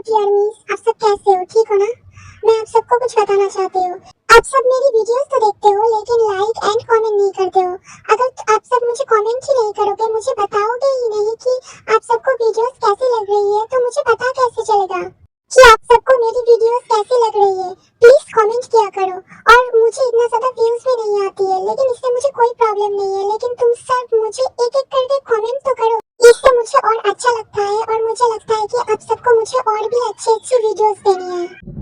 Dear मीस, आप सब कैसे हो? ठीक हो ना? मैं आप सबको कुछ बताना चाहती हूँ। आप सब मेरी वीडियोस तो देखते हो लेकिन लाइक एंड कमेंट नहीं करते हो। अगर आप सब मुझे कमेंट ही नहीं करोगे, मुझे बताओगे ही नहीं कि आप सबको वीडियोस कैसी लग रही है, तो मुझे पता कैसे चलेगा कि आप सबको मेरी वीडियोस कैसी लग रही है? प्लीज कमेंट किया करो। और मुझे इतना ज्यादा व्यूज भी नहीं आती है, लेकिन इससे मुझे कोई प्रॉब्लम नहीं है, लेकिन तुम सब मुझे एक एक करके कमेंट तो करो। इससे मुझे और अच्छा लगता है और मुझे लगता है कि आप सबको मुझे और भी अच्छी वीडियोस देनी है।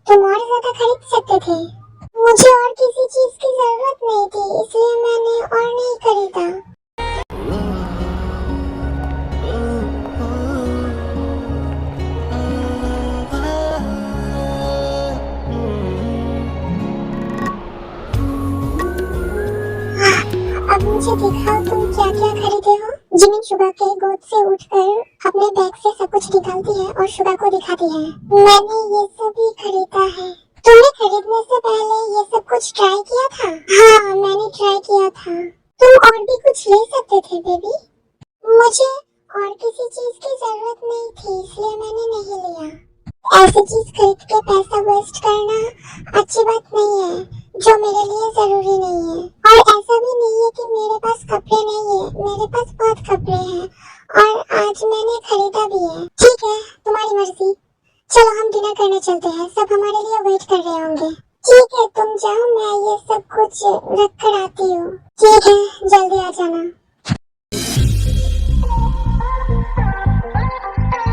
तुम और ज्यादा खरीद सकते थे। मुझे और किसी चीज की जरूरत नहीं थी, इसलिए मैंने और नहीं खरीदा। अब मुझे दिखाओ तुम क्या क्या खरीदे हो। जिमिन शुगा के गोद से उठकर अपने बैग से सब कुछ निकालती है और शुगा को दिखाती है। मैंने ये सब भी खरीदा है। तुमने खरीदने से पहले ये सब कुछ ट्राई किया था? हाँ, मैंने ट्राई किया था। तुम और भी कुछ ले सकते थे बेबी। मुझे और किसी चीज की जरूरत नहीं थी, इसलिए मैंने नहीं लिया। ऐसी चीज खरीद के पैसा वेस्ट करना अच्छी बात नहीं है, जो मेरे लिए जरूरी नहीं है। और ऐसा भी नहीं है कि मेरे पास कपड़े नहीं है, मेरे पास बहुत कपड़े हैं और आज मैंने खरीदा भी है। ठीक है, तुम्हारी मर्जी। चलो हम डिनर करने चलते हैं, सब हमारे लिए वेट कर रहे होंगे। ठीक है, तुम जाओ, मैं ये सब कुछ रख कर आती हूँ। ठीक है, जल्दी आ जाना।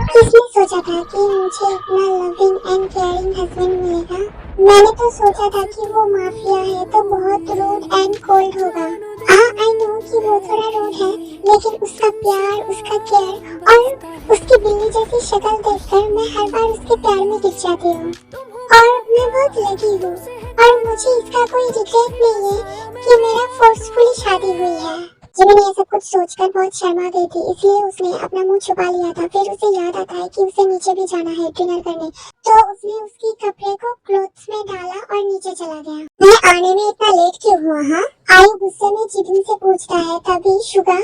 किसने सोचा था कि मुझे इतना लविंग एंड केयरिंग हस्बैंड मिलेगा? मैंने तो सोचा था कि वो माफिया है तो बहुत रूड एंड कोल्ड होगा। हाँ, आई नो कि वो थोड़ा रूड है, लेकिन उसका प्यार, उसका केयर और उसकी बिल्ली जैसी शक्ल देखकर मैं हर बार उसके प्यार में गिर जाती हूँ। और मैं बहुत लगी हूँ और मुझे इसका कोई रिग्रेट नहीं है कि मेरा फोर्सफुली शादी हुई है। जिमिन ये सब कुछ सोचकर बहुत शर्मा गई थी, इसलिए उसने अपना मुंह छुपा लिया था। फिर उसे याद आता है कि उसे नीचे भी जाना है डिनर करने, तो उसने उसकी कपड़े को क्लोथ्स में डाला और नीचे चला गया। मैं आने में इतना लेट क्यों हुआ? हाँ, आयु गुस्से में जिमिन से पूछता है, तभी शुगा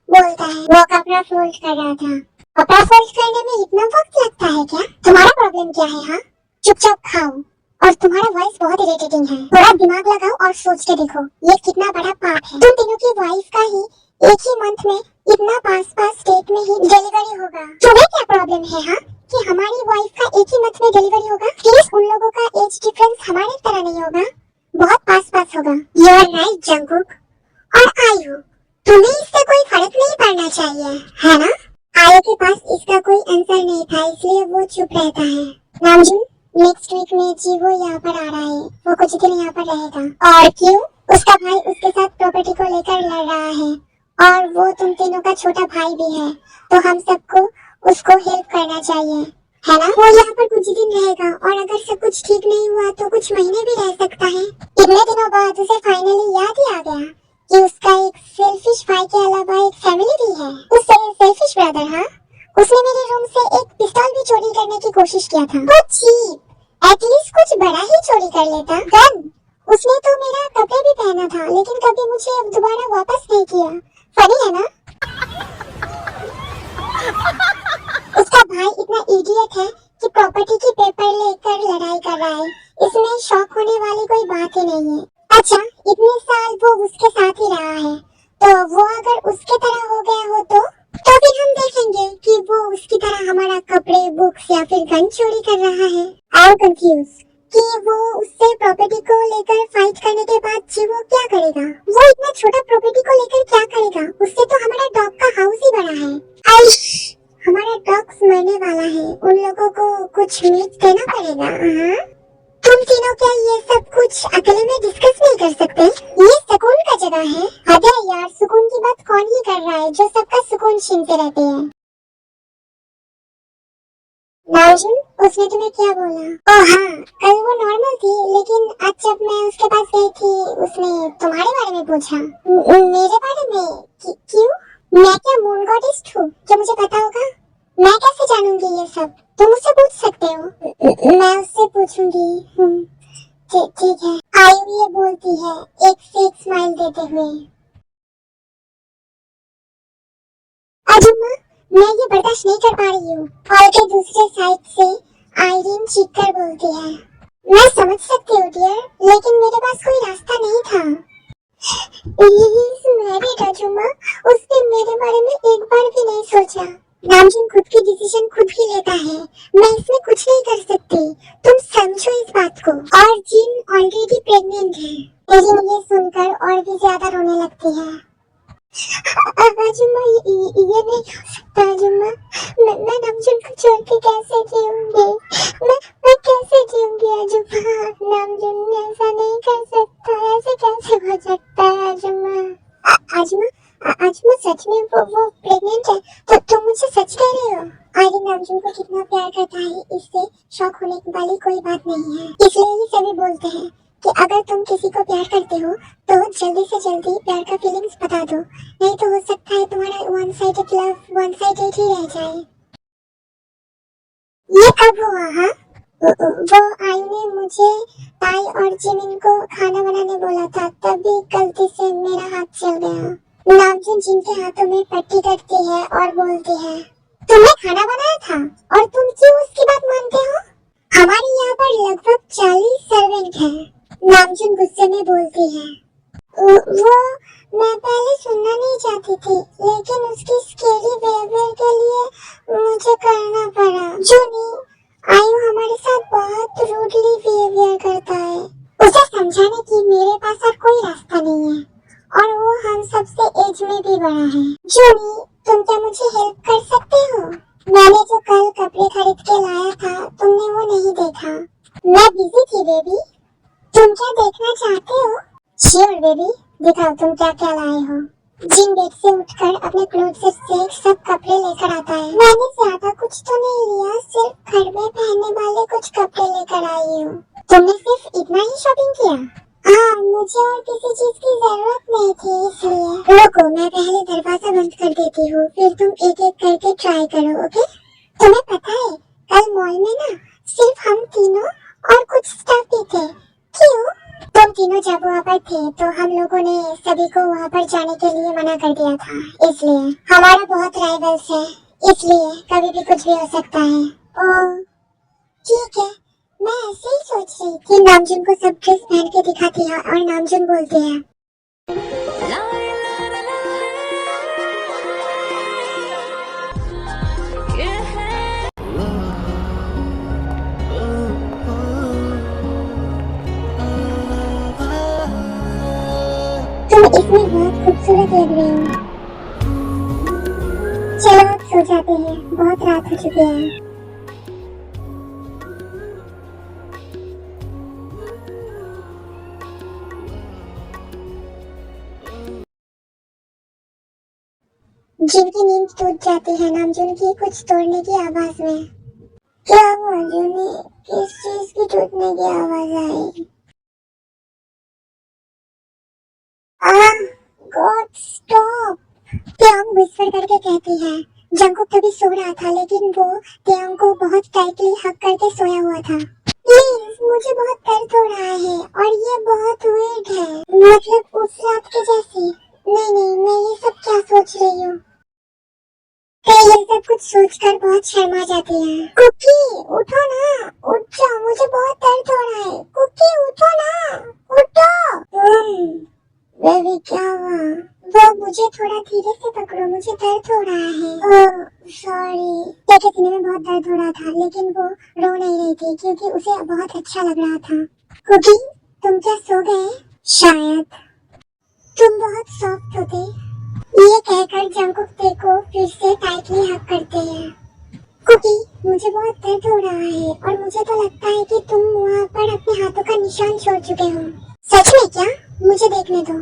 बोलता है वो कपड़ा फोल्ड कर रहा था। कपड़ा फोल्ड करने में इतना वक्त लगता है क्या? तुम्हारा प्रॉब्लम क्या है? हाँ, चुपचाप खाओ। और तुम्हारा वॉइस बहुत इरिटेटिंग है, थोड़ा दिमाग लगाओ और सोच के देखो, ये कितना बड़ा पाप है। तुम तीनों की वाइफ का ही एक ही मंथ में इतना पास स्टेट में ही डिलीवरी होगा। तुम्हें क्या प्रॉब्लम है? हाँ, कि हमारी वाइफ का एक ही मंथ में डिलीवरी होगा? प्लीज उन लोगों का एज डिफरेंस हमारे तरह नहीं होगा, बहुत पास होगा। You are right Jungkook. और आयु, तुम्हें इससे कोई फर्क नहीं पड़ना चाहिए, है ना? आयु के पास इसका कोई आंसर नहीं था, इसलिए वो चुप रहता है। नामजुन, नेक्स्ट वीक में जीवो यहाँ पर आ रहा है, वो कुछ दिन यहाँ पर रहेगा। और क्यों? उसका भाई उसके साथ प्रॉपर्टी को लेकर लड़ रहा है और वो तुम तीनों का छोटा भाई भी है, तो हम सबको उसको हेल्प करना चाहिए, है ना? वो यहाँ पर कुछ दिन रहेगा और अगर सब कुछ ठीक नहीं हुआ तो कुछ महीने भी रह सकता है। इतने दिनों बाद उसे फाइनली याद ही आ गया कि उसका एक सेल्फिश भाई के अलावा एक फैमिली भी है। उससे सेल्फिश ब्रदर। हाँ, उसने मेरे रूम से एक पिस्तौल भी चोरी करने की कोशिश किया था। वो चीप, एटलीस्ट कुछ बड़ा ही चोरी कर लेता। गन, उसने तो मेरा कपड़े भी पहना था, लेकिन कभी मुझे दोबारा वापस नहीं किया। फनी है ना? उसका भाई इतना इडियट है कि प्रॉपर्टी की पेपर लेकर लड़ाई कर रहा है। इसमें शॉक होने वाली कोई बात ही नहीं है। अच्छा, इतने साल वो उसके साथ ही रहा है, तो वो अगर उसके तरह हो गया हो तो फिर हम देखेंगे कि वो उसकी तरह हमारा कपड़े, बुक्स या फिर गन चोरी कर रहा है। आई एम कंफ्यूज कि वो उससे प्रॉपर्टी को लेकर फाइट करने के बाद वो क्या करेगा? वो इतना छोटा प्रॉपर्टी को लेकर क्या करेगा? उससे तो हमारा डॉग का हाउस ही बड़ा है। आइश, हमारा डॉग मरने वाला है, उन लोगों को कुछ मीट देना पड़ेगा। हाँ, तुम तीनों क्या ये सब कुछ अकेले में डिस्कस नहीं कर सकते? ये सुकून का जगह है। अरे यार, सुकून की बात कौन ही कर रहा है जो सबका सुकून छीनते रहते हैं। नाज़िम, उसने तुम्हें क्या बोला? ओह हाँ, कल वो नॉर्मल थी, लेकिन आज जब मैं उसके पास गई थी उसने तुम्हारे बारे में पूछा। मेरे बारे में? क्यों? मैं क्या मून गॉडेस हूँ जो मुझे पता होगा? मैं कैसे जानूंगी ये सब? तुम उससे पूछ सकते हो। मैं उससे पूछूंगी। ठीक है। आयु ये बोलती है एक फेक स्माइल देते हुए। अजुम्मा, मैं ये बर्दाश्त नहीं कर पा रही हूँ। हॉल के दूसरे साइड से आयरीन चीख कर बोलती है। मैं समझ सकती हूँ डियर, लेकिन मेरे पास कोई रास्ता नहीं था। मैरिड अजुम्मा, उसने मेरे बारे में एक बार भी नहीं सोचा। नामजुन खुद की डिसीजन खुद ही लेता है, मैं इसमें कुछ नहीं कर सकती। तुम समझो इस बात को। और जिन ऑलरेडी प्रेग्नेंट है। एरिन ये सुनकर और भी ज्यादा रोने लगती है। अजुम्मा, ये नहीं हो सकता अजुम्मा। मैं नामजुन को छोड़ के कैसे जीऊंगी? मैं कैसे जीऊंगी अजुम्मा? नामजुन ऐसा नहीं कर सकता, ऐसे कैसे हो सकता है अजुम्मा? अजुम्मा सच में वो प्रेग्नेंट है? तो तुम मुझे सच कह रहे हो? आयरन नामजुन को कितना प्यार करता है, इससे शौक होने वाली कोई बात नहीं है। इसलिए ही सभी बोलते हैं कि अगर तुम किसी को प्यार करते हो तो जल्दी से जल्दी प्यार का फीलिंग्स बता दो, नहीं तो हो सकता है तुम्हारा one sided love one sided ही रह जाए। ये कब हुआ? हाँ, वो आयु ने मुझे ताई और जिमिन को खाना बनाने बोला था, तभी गलती से मेरा हाथ चल गया। नामजुन जिनके हाथों में पट्टी करती है और बोलती है, तुमने खाना बनाया था और तुम क्यों उसकी बात मानते हो? हमारे यहाँ पर लगभग 40 सर्वेंट हैं। नामजुन गुस्से में बोलती है। वो मैं पहले सुनना नहीं चाहती थी, लेकिन उसकी स्केरी बिहेवियर के लिए मुझे करना पड़ा। जूनी, आयु हमारे साथ बहुत रूडली बिहेवियर करता है। उसे समझाने की मेरे पास अब कोई रास्ता नहीं है, और वो हम सबसे एज में भी बड़ा है। जूनी, तुम क्या मुझे हेल्प कर सकते हो? मैंने जो कल कपड़े खरीद के लाया था, तुमने वो नहीं देखा। मैं बिजी थी बेबी। तुम क्या देखना चाहते हो? श्योर बेबी, दिखाओ तुम क्या क्या लाए हो। जिन बेड से उठकर अपने क्लोथ्स से सब कपड़े लेकर आता है। मैंने ज्यादा कुछ तो नहीं लिया, सिर्फ घर में पहनने वाले कुछ कपड़े लेकर आई हूँ। तुमने सिर्फ इतना ही शॉपिंग किया? हाँ, मुझे और किसी चीज की जरूरत नहीं थी, इसलिए। रुको, मैं पहले दरवाजा बंद कर देती हूँ, फिर तुम एक एक करके ट्राई करो, ओके? तुम्हें पता है कल मॉल में ना सिर्फ हम तीनों और कुछ स्टाफ भी थे। क्यों? तुम तीनों जब वहाँ पर थे तो हम लोगों ने सभी को वहाँ पर जाने के लिए मना कर दिया था, इसलिए। हमारा बहुत राइवल्स है, इसलिए कभी भी कुछ भी हो सकता है। ओह ठीक है, मैं ऐसे ही सोच रही थी। नामजुन को सब ड्रेस पहन के दिखाती है और नामजुन बोलती है, तुम इसमें बहुत खूबसूरत लग रही हो। चलो अब सो जाते हैं, बहुत रात हो चुकी है। जिनकी नींद टूट जाती है नामजुन की कुछ तोड़ने की आवाज में। क्या हुआ जूनी? किस चीज की टूटने की आवाज आई? God stop! त्योंग विस्पर करके कहती है। जंगकुक तभी सो रहा था, लेकिन वो त्योंग को बहुत टाइटली हक करके सोया हुआ था। प्लीज, मुझे बहुत दर्द हो रहा है और ये बहुत वेट है, मतलब उस रात के जैसे। नहीं, मैं ये सब क्या सोच रही हूँ? ये सब कुछ सोचकर बहुत शर्मा जाती है। कुकी, उठो ना, उठ जाओ, मुझे बहुत दर्द हो रहा है। कुकी, उठो ना, उठो। बेबी क्या हुआ? वो मुझे थोड़ा धीरे से पकड़ो, मुझे दर्द हो रहा है। Oh sorry. क्या सीने में बहुत दर्द हो रहा था, लेकिन वो रो नहीं रही थी क्योंकि उसे बहुत अच्छा लग रहा था। कुकी, तुम क्या सो गए? शायद। तुम बहुत सॉफ्ट होते। ये कहकर जंगकुक को फिर से टाइटली हग करते हैं। कुकी, मुझे मुझे बहुत दर्द हो रहा है और मुझे तो लगता है कि तुम वहाँ पर अपने हाथों का निशान छोड़ चुके हो। सच में क्या? मुझे देखने दो।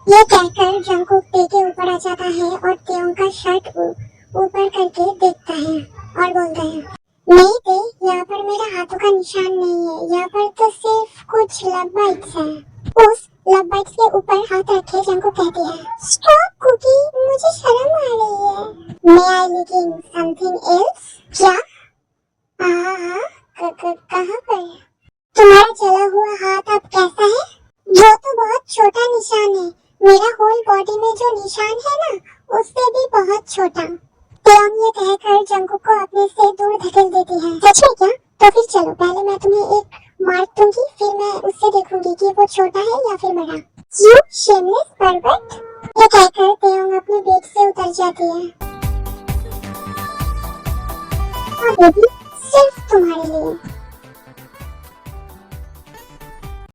ये कहकर जंगकुक ते के ऊपर आ जाता है और तेयोंग का शर्ट ऊपर करके देखता है और बोलता है, नहीं ते, यहाँ पर मेरा हाथों का निशान नहीं है, यहाँ पर तो सिर्फ कुछ लव बाइट्स हैं। उस लव बाइट्स के ऊपर हाथ रखे जंगकुक कहती है, स्टॉप कुकी, मुझे शर्म आ रही है। मे आई लुकिंग समथिंग एल्स? क्या? कहाँ पर? तुम्हारा जला हुआ हाथ अब कैसा है? वो तो बहुत छोटा निशान है, मेरा होल बॉडी में जो निशान है ना, उससे भी बहुत छोटा। तेयोंग ये कहकर जंगकुक को अपने से दूर धकेल देती है। सच में क्या? तो फिर चलो, पहले मैं तुम्हें एक मार्क दूंगी, फिर मैं उससे देखूंगी कि वो छोटा है या फिर बड़ा। You shameless pervert. ये कहकर तेयोंग अपने बेड से उतर जाती है। हाँ बेबी, सिर्फ तुम्हारे लिए।